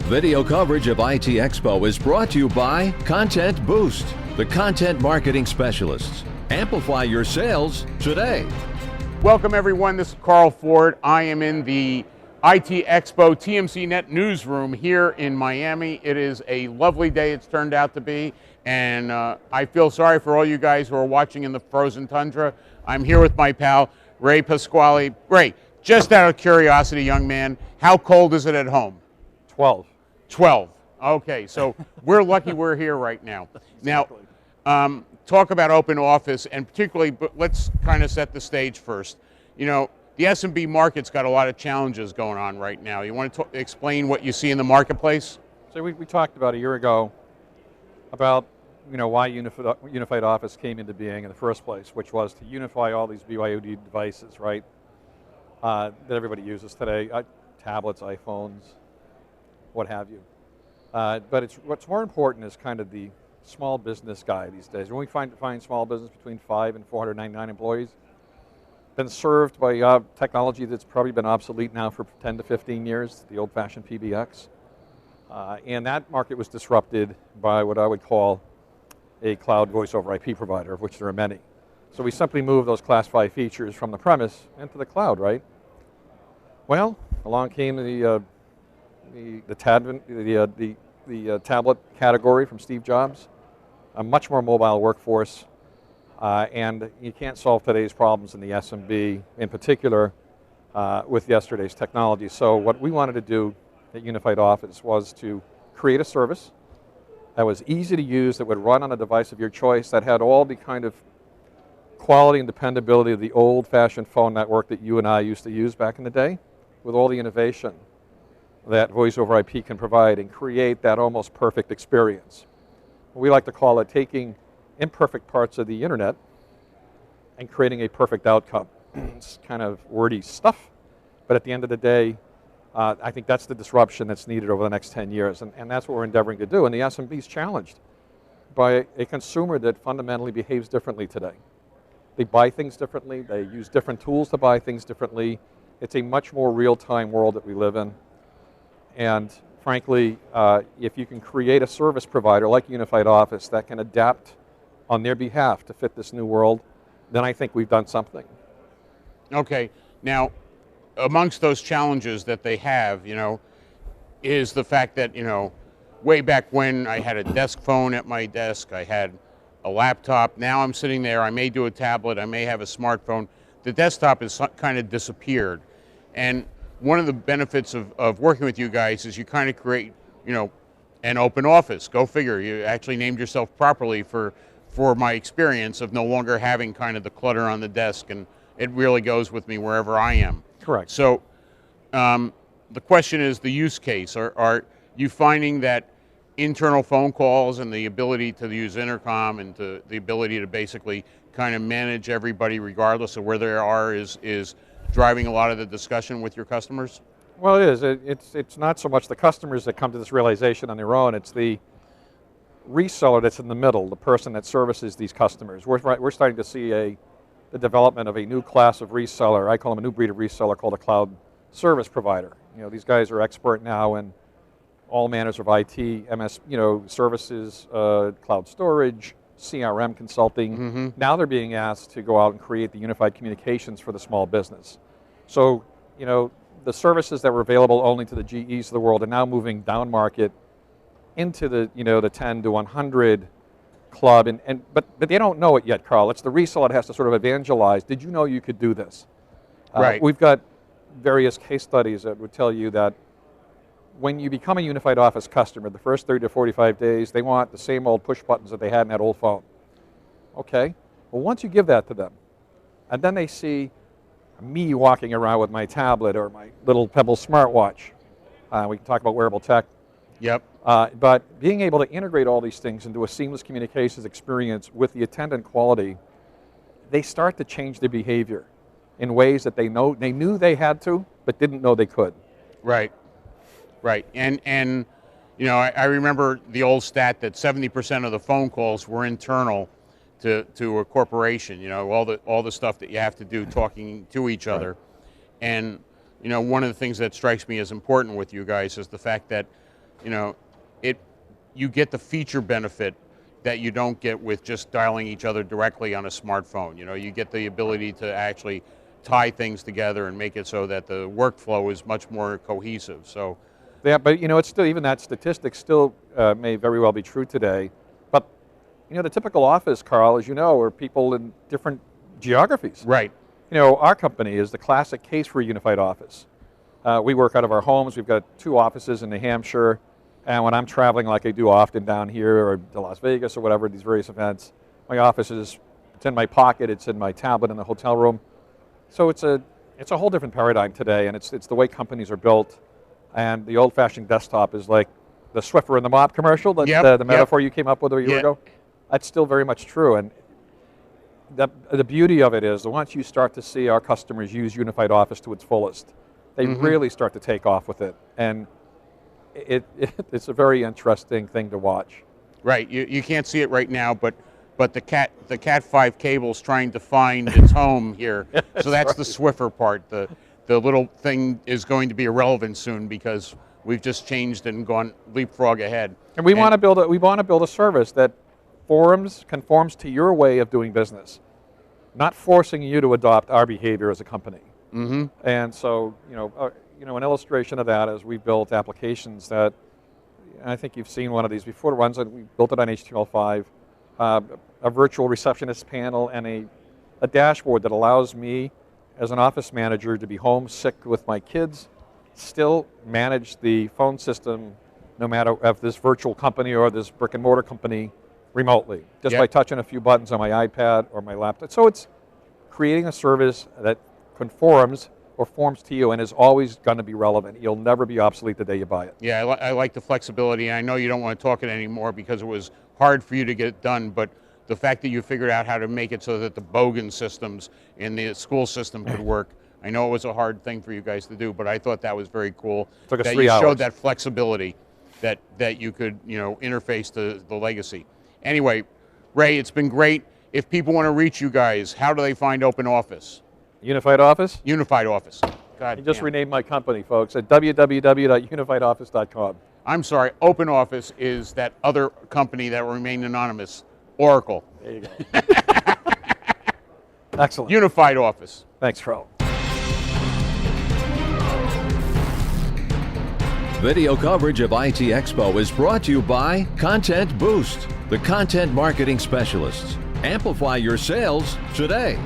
Video coverage of IT Expo is brought to you by Content Boost, the content marketing specialists. Amplify your sales today. Welcome everyone, this is Carl Ford. I am in the IT Expo TMC Net newsroom here in Miami. It is a lovely day it's turned out to be, and I feel sorry for all you guys who are watching in the frozen tundra. I'm here with my pal, Ray Pasquale. Ray, just out of curiosity, young man, how cold is it at home? 12. 12. Okay, so we're lucky we're here right now. Exactly. Now, talk about open office, and particularly, but let's kind of set the stage first. You know, the S&B market's got a lot of challenges going on right now. You want to explain what you see in the marketplace? So we talked about a year ago about why Unified Office came into being in the first place, which was to unify all these BYOD devices, right, that everybody uses today, tablets, iPhones, what have you. But what's more important is kind of the small business guy these days. When we find small business between 5 and 499 employees, been served by technology that's probably been obsolete now for 10 to 15 years, the old-fashioned PBX. And that market was disrupted by what I would call a cloud voice over IP provider, of which there are many. So we simply move those class 5 features from the premise into the cloud, right? Well, along came the tablet category from Steve Jobs, a much more mobile workforce, and you can't solve today's problems in the SMB, in particular, with yesterday's technology. So what we wanted to do at Unified Office was to create a service that was easy to use, that would run on a device of your choice, that had all the kind of quality and dependability of the old-fashioned phone network that you and I used to use back in the day, with all the innovation that voice over IP can provide and create that almost perfect experience. We like to call it taking imperfect parts of the internet and creating a perfect outcome. It's kind of wordy stuff, but at the end of the day, I think that's the disruption that's needed over the next 10 years, and that's what we're endeavoring to do. And the SMB is challenged by a consumer that fundamentally behaves differently today. They buy things differently, they use different tools to buy things differently. It's a much more real-time world that we live in. And frankly, if you can create a service provider like Unified Office that can adapt on their behalf to fit this new world, then I think we've done something. Okay, now, amongst those challenges that they have, is the fact that, way back when I had a desk phone at my desk, I had a laptop, now I'm sitting there, I may do a tablet, I may have a smartphone. The desktop has kind of disappeared. And one of the benefits of working with you guys is you kind of create, an open office. Go figure, you actually named yourself properly for my experience of no longer having kind of the clutter on the desk, and it really goes with me wherever I am. Correct. So the question is the use case. Are you finding that internal phone calls and the ability to use intercom and the ability to basically kind of manage everybody regardless of where they are is driving a lot of the discussion with your customers? Well, it is. It's not so much the customers that come to this realization on their own. It's the reseller that's in the middle, the person that services these customers. We're starting to see the development of a new class of reseller. I call them a new breed of reseller called a cloud service provider. These guys are expert now in all manners of IT, services, cloud storage, CRM consulting. Mm-hmm. Now they're being asked to go out and create the unified communications for the small business. So, the services that were available only to the GEs of the world are now moving down market into the, the 10 to 100 club, but they don't know it yet, Carl. It's the reseller that has to sort of evangelize. Did you know you could do this? Right. We've got various case studies that would tell you that when you become a Unified Office customer, the first 30 to 45 days, they want the same old push buttons that they had in that old phone. Okay, well, once you give that to them, and then they see me walking around with my tablet or my little Pebble smartwatch, we can talk about wearable tech. Yep. But being able to integrate all these things into a seamless communications experience with the attendant quality, they start to change their behavior in ways that they knew they had to, but didn't know they could. Right. Right. And I remember the old stat that 70% of the phone calls were internal to a corporation. All the stuff that you have to do talking to each other. Right. And one of the things that strikes me as important with you guys is the fact that you know, you get the feature benefit that you don't get with just dialing each other directly on a smartphone. You know, you get the ability to actually tie things together and make it so that the workflow is much more cohesive. So, yeah, but you know, it's still, even that statistic still may very well be true today. But you know, the typical office, Carl, as you know, are people in different geographies. right. You know, our company is the classic case for a unified office. We work out of our homes. We've got 2 offices in New Hampshire. And when I'm traveling like I do often down here or to Las Vegas or whatever, these various events, my office it's in my pocket, it's in my tablet in the hotel room. So it's a whole different paradigm today, and it's the way companies are built. And the old-fashioned desktop is like the Swiffer and the Mop commercial, the metaphor you came up with a year ago. That's still very much true. And the beauty of it is that once you start to see our customers use Unified Office to its fullest, they really start to take off with it. And it's a very interesting thing to watch. Right. You can't see it right now, but the Cat 5 cable's trying to find its home here. So that's right. The Swiffer part. The little thing is going to be irrelevant soon because we've just changed and gone leapfrog ahead. And we want to build a service that conforms to your way of doing business, not forcing you to adopt our behavior as a company. Mm-hmm. And so, you know, an illustration of that is we built applications that, and I think you've seen one of these before, the ones that we built it on HTML5, a virtual receptionist panel and a dashboard that allows me as an office manager to be home sick with my kids, still manage the phone system no matter if this virtual company or this brick and mortar company remotely, just by touching a few buttons on my iPad or my laptop. So it's creating a service that conforms or forms to you and is always going to be relevant. You'll never be obsolete the day you buy it. Yeah, I like the flexibility, and I know you don't want to talk it anymore because it was hard for you to get it done, but the fact that you figured out how to make it so that the Bogan systems in the school system could work, I know it was a hard thing for you guys to do, but I thought that was very cool. Took us that 3 you hours. showed that flexibility that you could, you know, interface to the legacy. Anyway, Ray, it's been great. If people want to reach you guys, how do they find Open Office? Unified Office? Unified Office. God You just damn. renamed my company, folks, at www.unifiedoffice.com. I'm sorry, Open Office is that other company that remained anonymous, Oracle. There you go. Excellent. Unified Office. Thanks, Carl. Video coverage of IT Expo is brought to you by Content Boost, the content marketing specialists. Amplify your sales today.